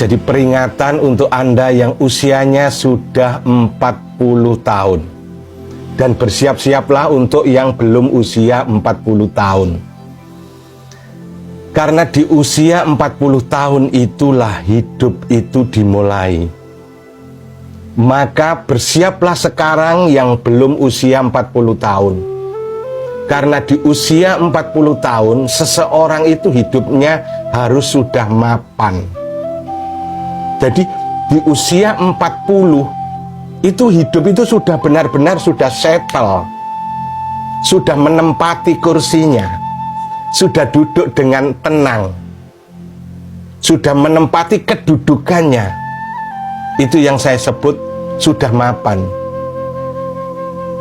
Jadi peringatan untuk Anda yang usianya sudah 40 tahun. Dan bersiap-siaplah untuk yang belum usia 40 tahun. Karena di usia 40 tahun itulah hidup itu dimulai. Maka bersiaplah sekarang yang belum usia 40 tahun. Karena di usia 40 tahun seseorang itu hidupnya harus sudah mapan. Jadi di usia 40 itu hidup itu sudah benar-benar sudah settle. Sudah menempati kursinya. Sudah duduk dengan tenang. Sudah menempati kedudukannya. Itu yang saya sebut sudah mapan.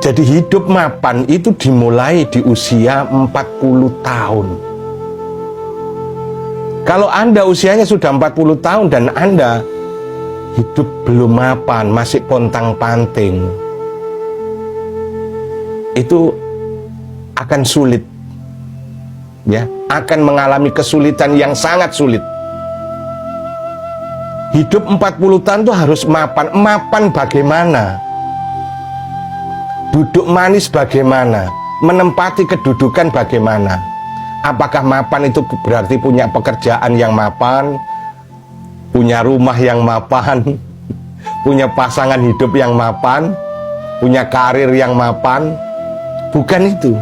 Jadi hidup mapan itu dimulai di usia 40 tahun. Kalau Anda usianya sudah 40 tahun dan Anda hidup belum mapan, masih pontang-panting, itu akan sulit. Ya, akan mengalami kesulitan yang sangat sulit. Hidup 40 tahun itu harus mapan. Mapan bagaimana? Duduk manis bagaimana? Menempati kedudukan bagaimana? Apakah mapan itu berarti punya pekerjaan yang mapan, punya rumah yang mapan, punya pasangan hidup yang mapan, punya karir yang mapan? Bukan itu.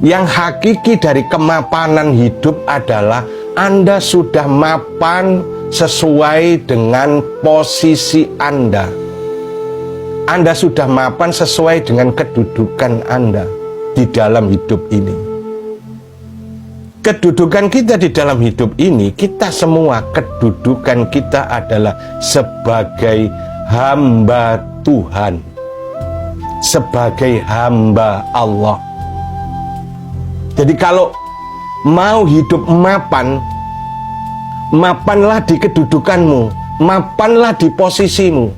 Yang hakiki dari kemapanan hidup adalah Anda sudah mapan sesuai dengan posisi Anda. Anda sudah mapan sesuai dengan kedudukan Anda di dalam hidup ini. Kedudukan kita di dalam hidup ini, kita semua kedudukan kita adalah sebagai hamba Tuhan, sebagai hamba Allah. Jadi kalau mau hidup mapan, mapanlah di kedudukanmu, mapanlah di posisimu.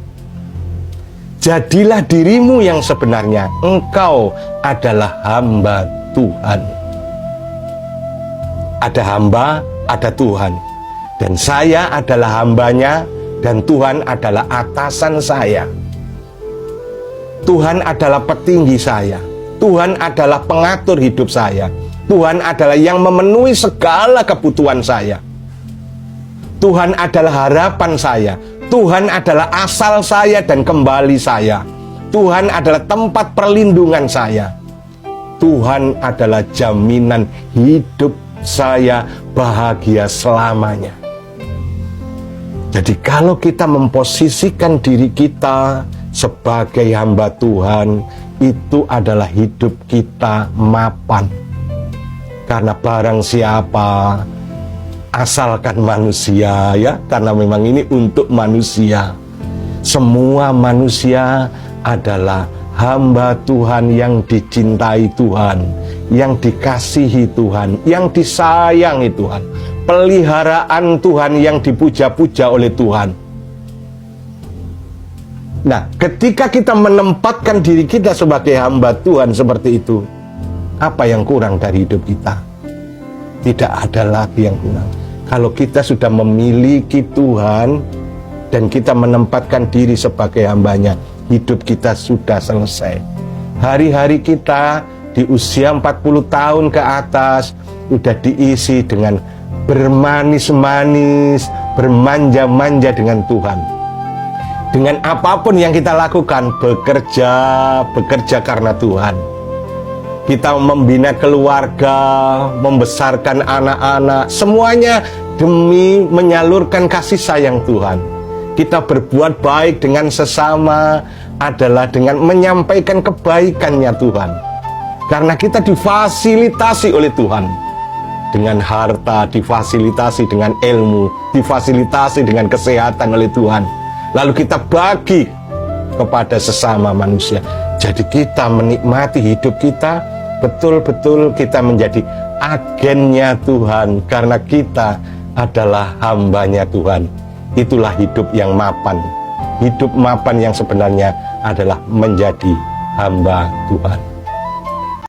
Jadilah dirimu yang sebenarnya. Engkau adalah hamba Tuhan. Ada hamba, ada Tuhan. Dan saya adalah hambanya, dan Tuhan adalah atasan saya. Tuhan adalah petinggi saya. Tuhan adalah pengatur hidup saya. Tuhan adalah yang memenuhi segala kebutuhan saya. Tuhan adalah harapan saya. Tuhan adalah asal saya dan kembali saya. Tuhan adalah tempat perlindungan saya. Tuhan adalah jaminan hidup saya bahagia selamanya. Jadi kalau kita memposisikan diri kita sebagai hamba Tuhan, itu adalah hidup kita mapan. Karena barang siapa, asalkan manusia, ya, karena memang ini untuk manusia. Semua manusia adalah hamba Tuhan yang dicintai Tuhan, yang dikasihi Tuhan, yang disayangi Tuhan, peliharaan Tuhan yang dipuja-puja oleh Tuhan. Nah, ketika kita menempatkan diri kita sebagai hamba Tuhan seperti itu, apa yang kurang dari hidup kita? Tidak ada lagi yang kurang. Kalau kita sudah memiliki Tuhan dan kita menempatkan diri sebagai hambanya, hidup kita sudah selesai. Hari-hari kita di usia 40 tahun ke atas sudah diisi dengan bermanis-manis, bermanja-manja dengan Tuhan. Dengan apapun yang kita lakukan, bekerja karena Tuhan. Kita membina keluarga, membesarkan anak-anak, semuanya demi menyalurkan kasih sayang Tuhan. Kita berbuat baik dengan sesama adalah dengan menyampaikan kebaikannya Tuhan. Karena kita difasilitasi oleh Tuhan. Dengan harta, difasilitasi dengan ilmu, difasilitasi dengan kesehatan oleh Tuhan. Lalu kita bagi kepada sesama manusia. Jadi kita menikmati hidup kita, betul-betul kita menjadi agennya Tuhan. Karena kita adalah hambanya Tuhan. Itulah hidup yang mapan. Hidup mapan yang sebenarnya adalah menjadi hamba Tuhan.